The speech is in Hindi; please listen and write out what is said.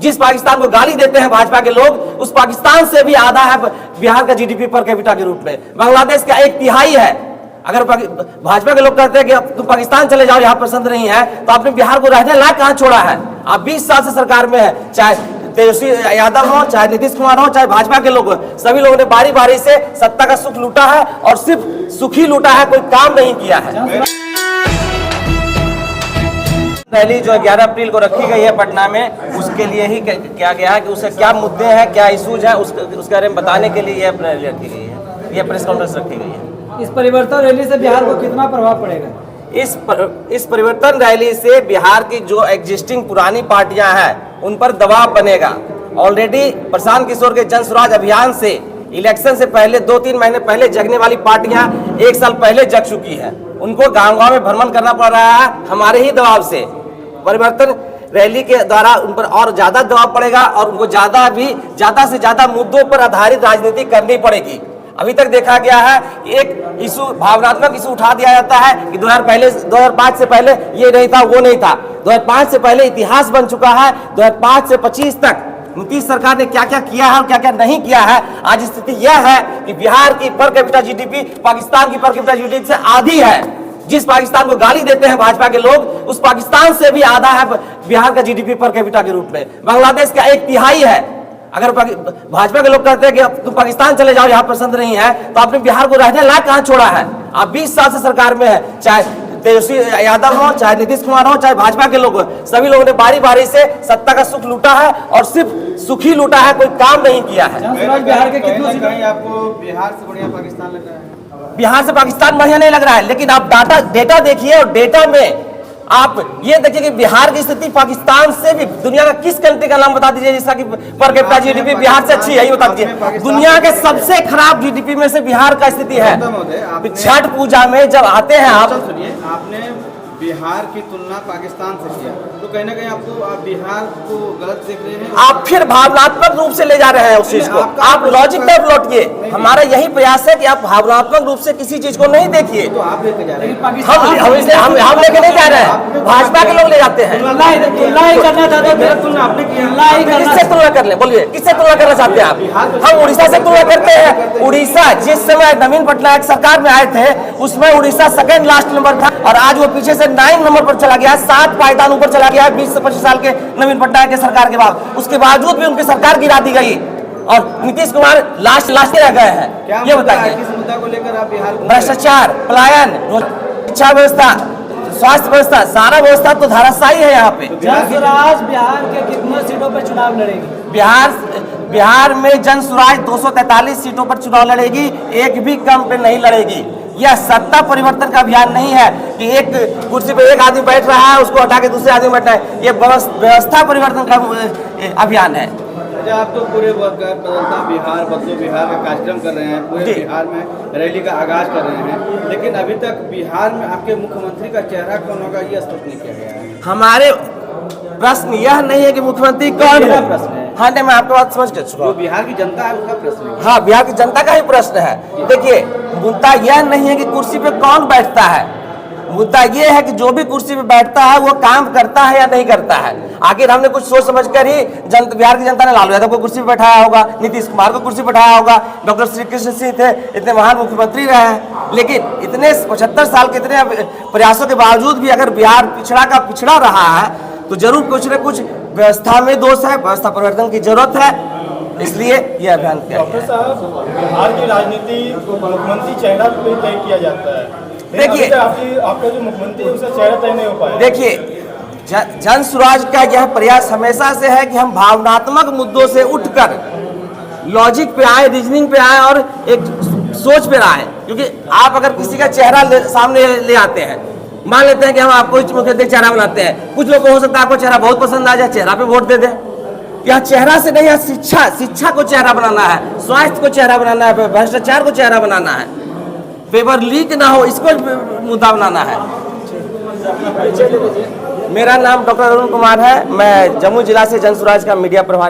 जिस पाकिस्तान को गाली देते हैं भाजपा के लोग, उस पाकिस्तान से भी आधा है बिहार का जीडीपी पर कैपिटा के रूप में। बांग्लादेश का 1/3 है। अगर भाजपा के लोग कहते हैं कि तुम पाकिस्तान चले जाओ, यहाँ पसंद नहीं है, तो आपने बिहार को रहने लायक कहाँ छोड़ा है? आप 20 साल से सरकार में है, चाहे तेजस्वी यादव हो, चाहे नीतीश कुमार हो, चाहे भाजपा के लोग हो, सभी लोगों ने बारी बारी से सत्ता का सुख लूटा है और सिर्फ सुख ही लूटा है, कोई काम नहीं किया है। रैली जो 11 अप्रैल को रखी गई है पटना में, उसके लिए ही क्या गया है कि उससे क्या मुद्दे हैं, क्या इशूज हैं, उसके बारे में बताने के लिए यह रैली रखी गई है, यह प्रेस कॉन्फ्रेंस रखी गई है। इस परिवर्तन रैली से बिहार को कितना प्रभाव पड़ेगा? इस परिवर्तन रैली से बिहार की जो एग्जिस्टिंग पुरानी पार्टियां हैं उन पर दबाव बनेगा। ऑलरेडी प्रशांत किशोर के जन स्वराज अभियान से इलेक्शन से पहले 2-3 महीने पहले जगने वाली पार्टियां 1 साल पहले जग चुकी है। उनको गांव-गांव में भ्रमण करना पड़ रहा है हमारे ही दबाव से। परिवर्तन रैली के द्वारा उन पर और ज्यादा दबाव पड़ेगा और उनको ज्यादा से ज्यादा मुद्दों पर आधारित राजनीति करनी पड़ेगी। अभी तक देखा गया है कि एक इशू, भावनात्मक इशू उठा दिया जाता है कि 2005 से पहले ये नहीं था, वो नहीं था। 2005 से पहले इतिहास बन चुका है। 2005 से 25 तक नीतीश सरकार ने क्या क्या किया है और क्या क्या नहीं किया है। आज स्थिति यह है कि बिहार की पर कैपिटा जीडीपी पाकिस्तान की पर कैपिटा जीडीपी से आधी है। जिस पाकिस्तान को गाली देते हैं भाजपा के लोग, उस पाकिस्तान से भी आधा है बिहार का जीडीपी पर कैपिटा के रूप में। बांग्लादेश का 1/3 है। अगर भाजपा के लोग कहते हैं कि तुम पाकिस्तान चले जाओ, यहाँ पसंद नहीं है, तो आपने बिहार को रहने लायक कहाँ छोड़ा है? आप 20 साल से सरकार में है, चाहे तेजस्वी यादव हो, चाहे नीतीश कुमार हो, चाहे भाजपा के लोग हो, सभी लोगों ने बारी बारी से सत्ता का सुख लूटा है और सिर्फ सुख ही लूटा है, कोई काम नहीं किया है। बिहार के कितने आपको बिहार से बढ़िया पाकिस्तान लग रहा है? बिहार से पाकिस्तान बढ़िया नहीं लग रहा है, लेकिन आप डेटा देखिए और डेटा में आप ये देखिए कि बिहार की स्थिति पाकिस्तान से भी, दुनिया का किस कंट्री का नाम बता दीजिए जिसका कि पर कैपिटा जीडीपी बिहार से अच्छी है, ये बता दीजिए। दुनिया के सबसे खराब जीडीपी में से बिहार का स्थिति है। छठ पूजा में जब आते हैं आप, सुनिए, आपने बिहार की तुलना पाकिस्तान से किया, तो कहीं ना कहीं आप बिहार को गलत देख रहे हैं। आप फिर भावनात्मक रूप से ले जा रहे हैं उस चीज को। आप लॉजिक तक लौटिए। हमारा यही प्रयास है कि आप भावनात्मक रूप से किसी चीज को नहीं देखिए। तो आप लेके जा रहे हैं, हम लेके नहीं जा रहे हैं, भाजपा के लोग ले जाते हैं। किससे तुलना कर ले? बोलिए, किससे तुलना करना चाहते हैं आप? हम उड़ीसा से तुलना करते हैं। उड़ीसा जिस समय नवीन पटनायक सरकार में आए थे, उसमें उड़ीसा सेकंड लास्ट नंबर था और आज वो पीछे से 9 नंबर पर चला गया, 7 पायदान ऊपर चला गया 20 से 25 साल के नवीन पटनायक के सरकार के बाद। उसके बावजूद भी उनकी सरकार गिरा दी गई और नीतीश कुमार लास्ट रह गए हैं। ये बताइए, किस मुद्दा को लेकर आप बिहार को? भ्रष्टाचार, पलायन, शिक्षा व्यवस्था, स्वास्थ्य व्यवस्था, सारा व्यवस्था तो धराशायी है यहाँ पे। जन स्वराज बिहार के कितने सीटों पर चुनाव लड़ेगी? बिहार में जन स्वराज 243 सीटों पर चुनाव लड़ेगी, एक भी कम पे नहीं लड़ेगी। यह सत्ता परिवर्तन का अभियान नहीं है कि एक कुर्सी पे एक आदमी बैठ रहा है, उसको हटा के दूसरे आदमी बैठना है। ये व्यवस्था परिवर्तन का अभियान है। आप तो पूरे बदलता बिहार, बदलो बिहार का कार्यक्रम कर रहे हैं, पूरे बिहार में रैली का आगाज कर रहे हैं, लेकिन अभी तक बिहार में आपके मुख्यमंत्री का चेहरा कौन होगा ये स्पष्ट नहीं किया गया है। हमारे प्रश्न यह नहीं है कि मुख्यमंत्री कौन है, प्रश्न है। हाँ नहीं, मैं आपकी बात समझ के चुका हूं। बिहार की जनता है उसका प्रश्न है। हाँ, बिहार की जनता का ही प्रश्न है। देखिए, मुद्दा यह नहीं है कि कुर्सी पे कौन बैठता है, मुद्दा यह है कि जो भी कुर्सी पे बैठता है वो काम करता है या नहीं करता है। आखिर हमने कुछ सोच समझ कर ही बिहार की जनता ने लालू यादव को कुर्सी पे बैठाया होगा, नीतीश कुमार को कुर्सी पे बैठाया होगा, डॉक्टर श्री कृष्ण सिंह थे, इतने महान मुख्यमंत्री रहे हैं, लेकिन इतने 75 साल के इतने प्रयासों के बावजूद भी अगर बिहार पिछड़ा रहा है तो जरूर कुछ न कुछ व्यवस्था में दोष है, व्यवस्था परिवर्तन की जरूरत है, इसलिए यह अभियान किया। डॉक्टर साहब, बिहार की राजनीति मुख्यमंत्री चेहरा पे तय किया जाता है। देखिए, आपका जो मुख्यमंत्री है उसका चेहरा तय नहीं हो पाया। देखिए, जन स्वराज का यह प्रयास हमेशा से है कि हम भावनात्मक मुद्दों से उठकर लॉजिक पे आए, रीजनिंग पे आए और एक सोच पे आए। क्योंकि आप अगर किसी का चेहरा सामने ले आते हैं, मान लेते हैं कि हम आपको मुख्यमंत्री चेहरा बनाते हैं, कुछ लोग को हो सकता है आपको चेहरा बहुत पसंद आ जाए, चेहरा पे वोट दे दे। यहाँ चेहरा से नहीं, यहाँ शिक्षा को चेहरा बनाना है, स्वास्थ्य को चेहरा बनाना है, भ्रष्टाचार को चेहरा बनाना है, पेपर लीक ना हो इसको मुद्दा बनाना है। मेरा नाम डॉक्टर अरुण कुमार है, मैं जम्मू जिला से जन स्वराज का मीडिया प्रभारी।